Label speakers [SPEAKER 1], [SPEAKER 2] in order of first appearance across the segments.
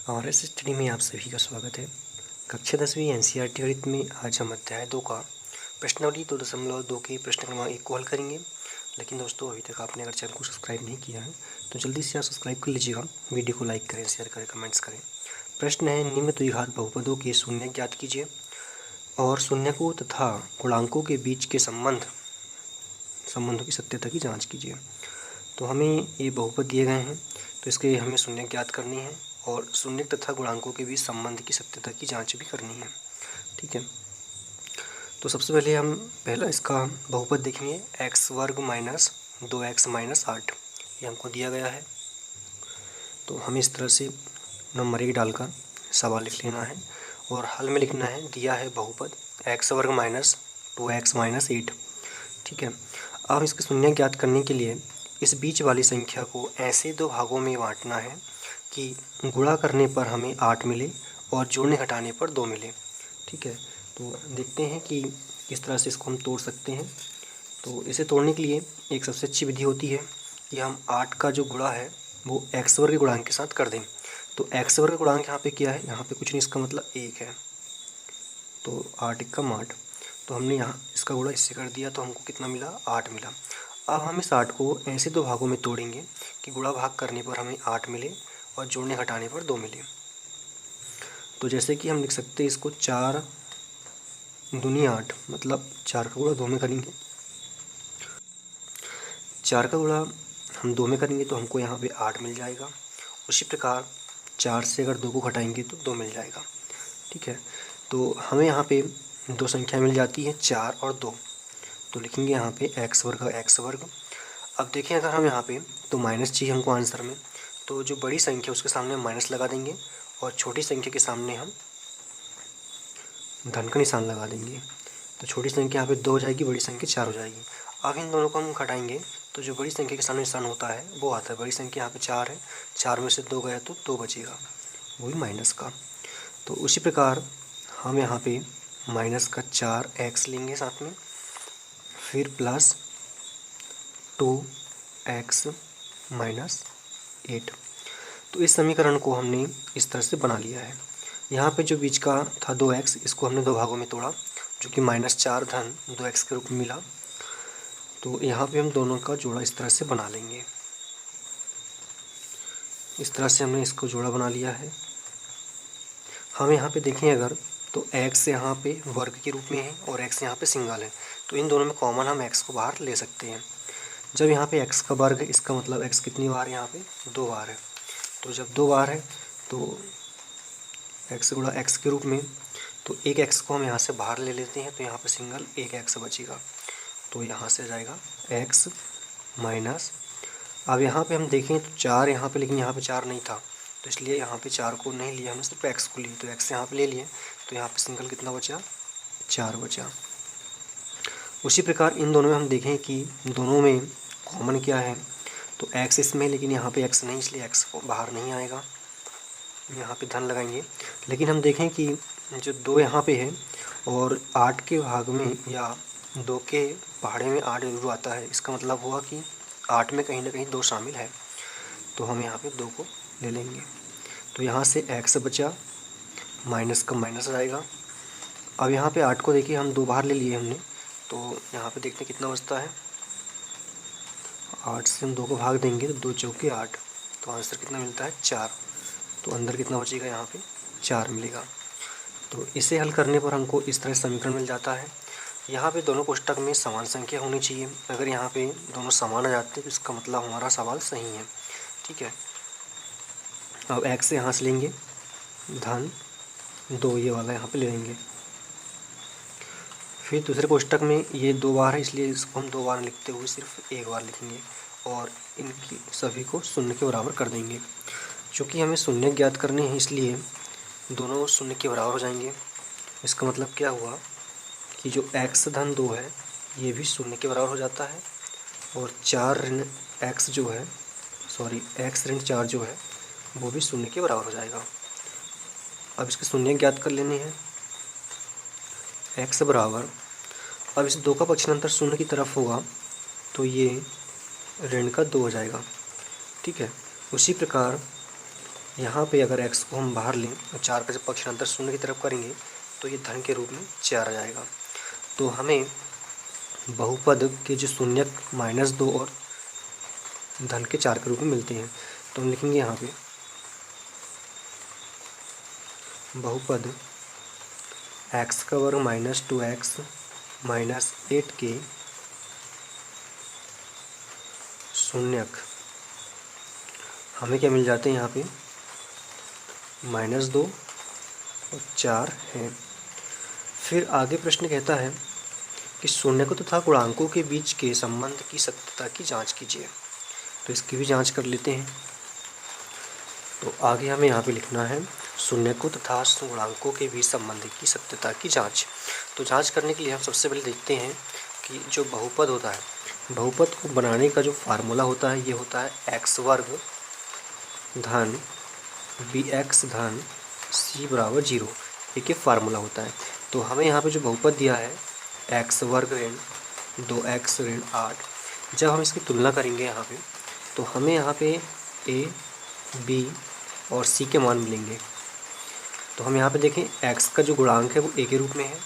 [SPEAKER 1] RS study में आप सभी का स्वागत है। कक्षा 10वीं एनसीईआरटी गणित में आज हम अध्याय 2 का प्रश्नावली 2.2 के प्रश्न क्रमांक 1 को हल करेंगे। लेकिन दोस्तों, अभी तक आपने अगर चैनल को सब्सक्राइब नहीं किया है तो जल्दी से आप सब्सक्राइब कर लीजिएगा। वीडियो को लाइक करें, शेयर करें, कमेंट्स करें। प्रश्न है, निम्न द्विघात बहुपदों के शून्य ज्ञात कीजिए और शून्यकों तथा गुणांकों के बीच के संबंधों की सत्यता की जाँच कीजिए। तो हमें ये बहुपद दिए गए हैं, तो इसके हमें शून्य ज्ञात करनी है और शून्य तथा गुणांकों के बीच संबंध की सत्यता की जांच भी करनी है। ठीक है, तो सबसे पहले हम पहला इसका बहुपद देखेंगे, एक्स वर्ग माइनस 2x माइनस 8। ये हमको दिया गया है, तो हमें इस तरह से नंबर 1 डालकर सवाल लिख लेना है और हल में लिखना है, दिया है बहुपद एक्स वर्ग माइनस 2x माइनस 8। ठीक है, अब इसके शून्य ज्ञात करने के लिए इस बीच वाली संख्या को ऐसे दो भागों में बांटना है कि गुणा करने पर हमें 8 मिले और जोड़ने घटाने पर 2 मिले। ठीक है, तो देखते हैं कि किस तरह से इसको हम तोड़ सकते हैं। तो इसे तोड़ने के लिए एक सबसे अच्छी विधि होती है कि हम 8 का जो गुणा है वो एक्स वर्ग गुणांक के साथ कर दें। तो एक्स वर्ग गुणांक यहाँ पे क्या है, यहाँ पे कुछ नहीं, इसका मतलब 1 है। तो 8 का 8, तो हमने यहाँ इसका गुणा इससे कर दिया तो हमको कितना मिला, 8 मिला। अब हम इस 8 को ऐसे दो भागों में तोड़ेंगे कि गुणा भाग करने पर हमें 8 मिले और जोड़ने घटाने पर 2 मिले। तो जैसे कि हम लिख सकते हैं इसको 4 दूनी 8, मतलब 4 का गुणा 2 में करेंगे। 4 का गुणा हम 2 में करेंगे तो हमको यहाँ पे 8 मिल जाएगा। उसी प्रकार 4 से अगर 2 को घटाएंगे तो 2 मिल जाएगा। ठीक है, तो हमें यहाँ पे दो संख्या मिल जाती है, 4 और 2। तो लिखेंगे यहाँ पे एक्स वर्ग एक्स वर्ग। अब देखें अगर हम यहाँ पे, तो माइनस चाहिए हमको आंसर में, तो जो बड़ी संख्या उसके सामने माइनस लगा देंगे और छोटी संख्या के सामने हम धन का निशान लगा देंगे। तो छोटी संख्या यहाँ पे 2 हो जाएगी, बड़ी संख्या 4 हो जाएगी। अब इन दोनों को हम घटाएंगे तो जो बड़ी संख्या के सामने निशान होता है वो आता है, बड़ी संख्या यहाँ पे 4 है, 4 में से 2 गया तो 2 बचेगा, वही माइनस का। तो उसी प्रकार हम यहाँ पे माइनस का 4x लेंगे साथ में, फिर प्लस 2x माइनस 8। तो इस समीकरण को हमने इस तरह से बना लिया है। यहाँ पे जो बीच का था 2x, इसको हमने दो भागों में तोड़ा, जो कि -4 धन 2x के रूप में मिला। तो यहाँ पे हम दोनों का जोड़ा इस तरह से बना लेंगे। इस तरह से हमने इसको जोड़ा बना लिया है। हम यहाँ पे देखें अगर, तो x यहाँ पे वर्ग के रूप में है और x यहाँ पे सिंगल है, तो इन दोनों में कॉमन हम x को बाहर ले सकते हैं। जब यहाँ पे x का वर्ग है, इसका मतलब x कितनी बार है, यहाँ पे 2 बार है। तो जब 2 बार है तो x गुणा x के रूप में, तो एक x को हम यहाँ से बाहर ले लेते हैं, तो यहाँ पे सिंगल एक x बचेगा। तो यहाँ से आ जाएगा x माइनस, अब यहाँ पे हम देखें तो 4 यहाँ पे, लेकिन यहाँ पे 4 नहीं था, तो इसलिए यहाँ पे 4 को नहीं लिया हमने, सिर्फ x को लिए। तो x यहाँ पे ले लिए, तो यहाँ पे सिंगल कितना बचा, 4 बचा। उसी प्रकार इन दोनों में हम देखें कि दोनों में कॉमन क्या है, तो x इसमें, लेकिन यहाँ पे x नहीं, इसलिए x बाहर नहीं आएगा। यहाँ पे धन लगाएंगे, लेकिन हम देखें कि जो 2 यहाँ पे है और 8 के भाग में या 2 के पहाड़े में 8 जरूर आता है, इसका मतलब हुआ कि 8 में कहीं ना कहीं 2 शामिल है। तो हम यहाँ पे 2 को ले लेंगे, तो यहाँ से x बचा, माइनस का माइनस आ जाएगा। अब यहाँ पे 8 को देखिए हम 2 बाहर ले लिए हमने, तो यहाँ पे देखते कितना बचता है। 8 से हम 2 को भाग देंगे तो 2 चौके 8, तो आंसर कितना मिलता है, 4। तो अंदर कितना बचेगा, यहाँ पे 4 मिलेगा। तो इसे हल करने पर हमको इस तरह समीकरण मिल जाता है। यहाँ पे दोनों कोष्ठक में समान संख्या होनी चाहिए। अगर यहाँ पे दोनों समान आ जाते हैं तो इसका मतलब हमारा सवाल सही है। ठीक है, अब x से यहाँ से लेंगे धन 2, ये वाला यहाँ पे ले लेंगे। फिर दूसरे कोष्ठक में ये 2 बार है, इसलिए इसको हम 2 बार लिखते हुए सिर्फ 1 बार लिखेंगे और इनकी सभी को शून्य के बराबर कर देंगे। चूँकि हमें शून्य ज्ञात करने हैं, इसलिए दोनों शून्य के बराबर हो जाएंगे। इसका मतलब क्या हुआ कि जो x धन 2 है ये भी शून्य के बराबर हो जाता है और 4 ऋण x जो है, सॉरी x ऋण 4 जो है वो भी शून्य के बराबर हो जाएगा। अब इसके शून्य ज्ञात कर लेने हैं। x बराबर, अब इस 2 का पक्षांतर शून्य की तरफ होगा तो ये ऋण का 2 हो जाएगा। ठीक है, उसी प्रकार यहाँ पे अगर x को हम बाहर लें और 4 का जब पक्षांतर शून्य की तरफ करेंगे तो ये धन के रूप में 4 आ जाएगा। तो हमें बहुपद के जो शून्यक -2 और धन के 4 के रूप में मिलते हैं। तो हम लिखेंगे यहाँ पे बहुपद x का वर्ग -2x -8 के शून्यक हमें क्या मिल जाते हैं यहाँ पे -2 और 4 है। फिर आगे प्रश्न कहता है कि शून्यकों तथा गुणांकों के बीच के संबंध की सत्यता की जांच कीजिए। तो इसकी भी जांच कर लेते हैं। तो आगे हमें यहाँ पे लिखना है शून्यकों तथा गुणांकों के बीच संबंध की सत्यता की जांच। तो जांच करने के लिए हम सबसे पहले देखते हैं कि जो बहुपद होता है, बहुपद को बनाने का जो फार्मूला होता है ये होता है x वर्ग धन bx धन c बराबर 0। एक ये फार्मूला होता है। तो हमें यहाँ पे जो बहुपद दिया है x वर्ग ऋण 2x ऋण 8, जब हम इसकी तुलना करेंगे यहाँ पे तो हमें यहाँ पे a, b और c के मान मिलेंगे। तो हम यहाँ पे देखें x का जो गुणांक है वो a के रूप में है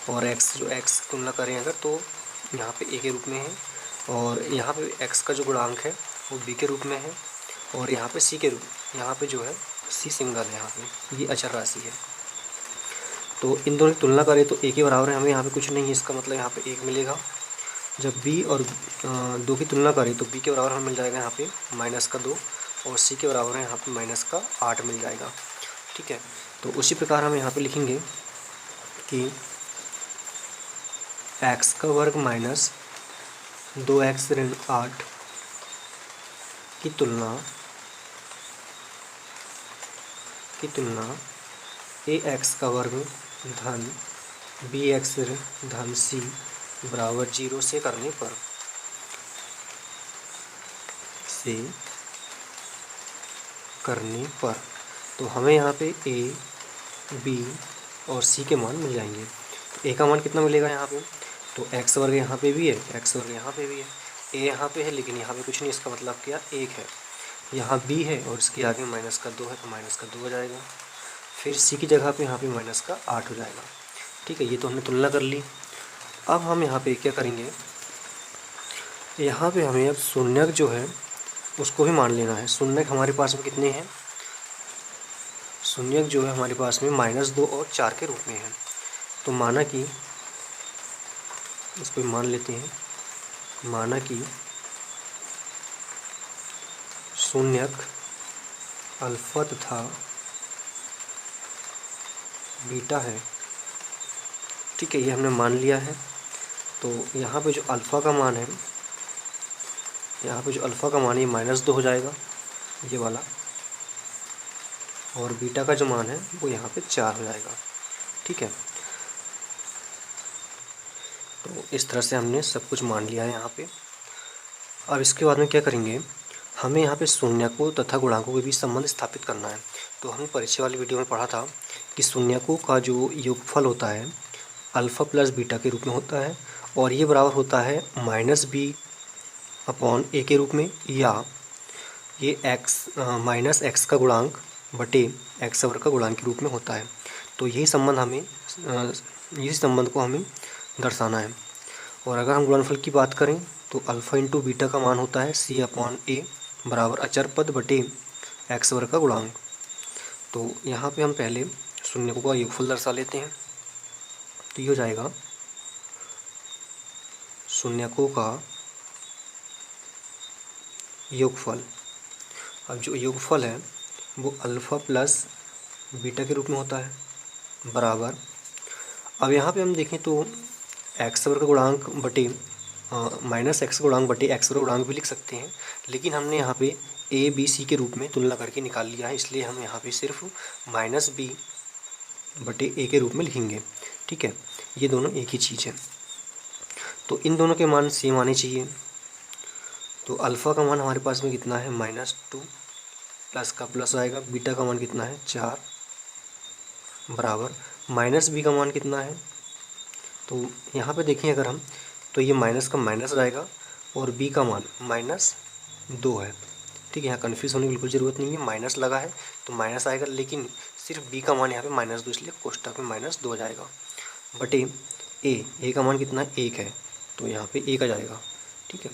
[SPEAKER 1] और x की तुलना करें अगर तो यहाँ पे a के रूप में है, और यहाँ पे x का जो गुणांक है वो b के रूप में है और यहाँ पे c के रूप, यहाँ पे जो है c सिंगल है, यहाँ पे ये अचर राशि है। तो इन दोनों की तुलना करें तो a के बराबर है, हमें यहाँ पे कुछ नहीं है, इसका मतलब यहाँ पे 1 मिलेगा। जब b और 2 की तुलना करें तो b के बराबर हमें मिल जाएगा यहाँ पे -2 और c के बराबर है यहाँ पे -8 मिल जाएगा। ठीक है, तो उसी प्रकार हम यहाँ पे लिखेंगे कि x का वर्ग -2x ऋण 8 की तुलना ax का वर्ग धन bx ऋण धन c बराबर 0 से करने पर तो हमें यहाँ पे a, b और c के मान मिल जाएंगे। तो a का मान कितना मिलेगा यहाँ पे, तो x वर्ग यहाँ पे भी है, x वर्ग यहाँ पे भी है, a यहाँ पे है लेकिन यहाँ पे कुछ नहीं, इसका मतलब क्या 1 है। यहाँ b है और इसके आगे -2 है तो -2 हो जाएगा। फिर c की जगह पे यहाँ पे -8 हो जाएगा। ठीक है, ये तो हमने तुलना कर ली। अब हम यहाँ पे क्या करेंगे, यहाँ पे हमें अब शून्यक जो है उसको भी मान लेना है। शून्यक हमारे पास में कितने हैं, शून्यक जो है हमारे पास में -2 और 4 के रूप में है। तो माना कि इसको मान लेते हैं, माना कि शून्यक अल्फा तथा बीटा है। ठीक है, ये हमने मान लिया है। तो यहाँ पे जो अल्फ़ा का मान है, यहाँ पे जो अल्फ़ा का मान है -2 हो जाएगा ये वाला, और बीटा का जो मान है वो यहाँ पे 4 हो जाएगा। ठीक है, तो इस तरह से हमने सब कुछ मान लिया है यहाँ पे। अब इसके बाद में क्या करेंगे, हमें यहाँ पे शून्यकों तथा गुणांकों के बीच संबंध स्थापित करना है। तो हमने परिचय वाली वीडियो में पढ़ा था कि शून्यकों का जो योगफल होता है अल्फ़ा प्लस बीटा के रूप में होता है और ये बराबर होता है -b/a के रूप में, या ये -x का गुणांक बटे x वर्ग का गुणांक के रूप में होता है। तो यही संबंध को हमें दर्शाना है। और अगर हम गुणनफल की बात करें तो अल्फ़ा इंटू बीटा का मान होता है c/a बराबर अचर पद बटे x वर्ग का गुणांक। तो यहाँ पे हम पहले शून्यकों का योगफल दर्शा लेते हैं। तो ये हो जाएगा शून्यकों का योगफल। अब जो योगफल है वो अल्फ़ा प्लस बीटा के रूप में होता है बराबर, अब यहाँ पे हम देखें तो x वर्ग गुणांक बटे -x गुणांक बटे x वर्ग गुणांक भी लिख सकते हैं, लेकिन हमने यहाँ पे a b c के रूप में तुलना करके निकाल लिया है, इसलिए हम यहाँ पे सिर्फ -b बटे a के रूप में लिखेंगे। ठीक है, ये दोनों एक ही चीज़ है। तो इन दोनों के मान सेम आने चाहिए। तो अल्फ़ा का मान हमारे पास में कितना है -2, प्लस का प्लस आएगा, बीटा का मान कितना है 4 बराबर -b का मान कितना है, तो यहाँ पे देखें अगर हम तो ये माइनस का माइनस रहेगा और b का मान -2 है, ठीक है, यहाँ कन्फ्यूज़ होने की बिल्कुल ज़रूरत नहीं है। माइनस लगा है तो माइनस आएगा, लेकिन सिर्फ बी का मान यहाँ पे -2, इसलिए कोष्टक में -2 जाएगा बटे ए का मान कितना है 1 है, तो यहाँ पे 1 आ जाएगा। ठीक है,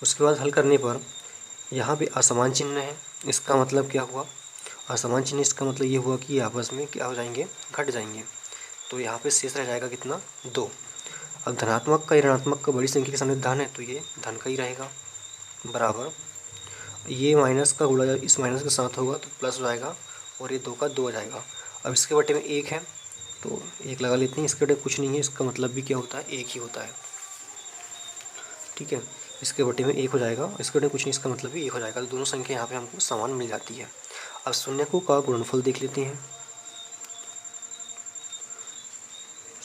[SPEAKER 1] उसके बाद हल करने पर यहाँ पे असमान चिन्ह है, इसका मतलब क्या हुआ, असमान चिन्ह इसका मतलब ये हुआ कि आपस में क्या हो जाएंगे, घट जाएंगे। तो यहाँ पे शेष रह जाएगा कितना, 2। अब धनात्मक का ऋणात्मक का बड़ी संख्या के सामने धन है तो ये धन का ही रहेगा, बराबर ये माइनस का गुणा इस माइनस के साथ होगा तो प्लस हो जाएगा, और ये 2 का 2 आ जाएगा। अब इसके बटे में 1 है तो 1 लगा लेते हैं, इसके बटे कुछ नहीं है, इसका मतलब भी क्या होता है, 1 ही होता है। ठीक है, इसके बटे में 1 हो जाएगा, इसके बटे कुछ नहीं, इसका मतलब भी 1 हो जाएगा। तो दोनों संख्या यहाँ पे हमको समान मिल जाती है। अब शून्यकों का गुणनफल देख लेते हैं।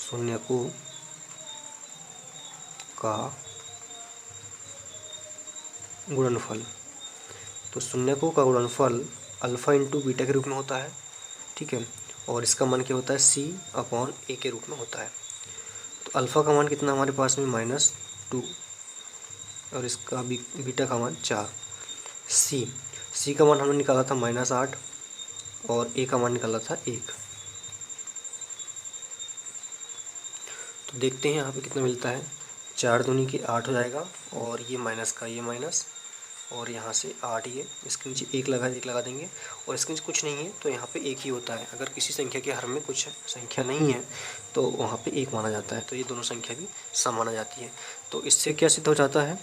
[SPEAKER 1] शून्यकों का गुणनफल, तो शून्यकों का गुणनफल अल्फ़ा इंटू बीटा के रूप में होता है। ठीक है, और इसका मान क्या होता है, C/A के रूप में होता है। तो अल्फ़ा का मान कितना हमारे पास में -2, और इसका बीटा का मान 4। C का मान हमने निकाला था -8, और A का मान निकाला था 1। तो देखते हैं यहाँ पे कितना मिलता है, 4 दूनी के 8 हो जाएगा, और ये माइनस का ये माइनस, और यहाँ से 8, ये इसके नीचे 1 लगा देंगे, और इसके नीचे कुछ नहीं है तो यहाँ पे 1 ही होता है। अगर किसी संख्या के हर में कुछ संख्या नहीं है तो वहाँ पे 1 माना जाता है, तो ये दोनों संख्या भी सम माना जाती है। तो इससे क्या सिद्ध हो जाता है,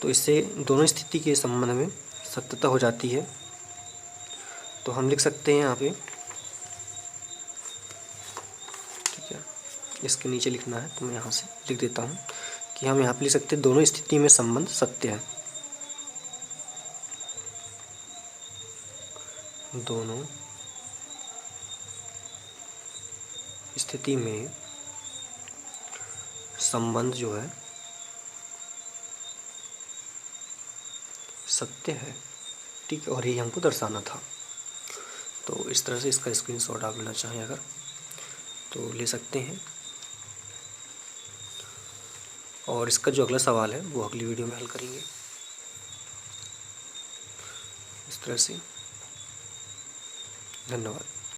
[SPEAKER 1] तो इससे दोनों स्थिति के संबंध में सत्यता हो जाती है। तो हम लिख सकते हैं यहाँ पे, ठीक है, इसके नीचे लिखना है तो मैं यहाँ से लिख देता हूँ कि हम यहाँ पे लिख सकते हैं दोनों स्थिति में संबंध सत्य है। दोनों स्थिति में संबंध जो है सत्य है। ठीक है, और ये हमको दर्शाना था। तो इस तरह से इसका स्क्रीनशॉट आप लेना चाहें अगर तो ले सकते हैं, और इसका जो अगला सवाल है वो अगली वीडियो में हल करेंगे। इस तरह से, धन्यवाद।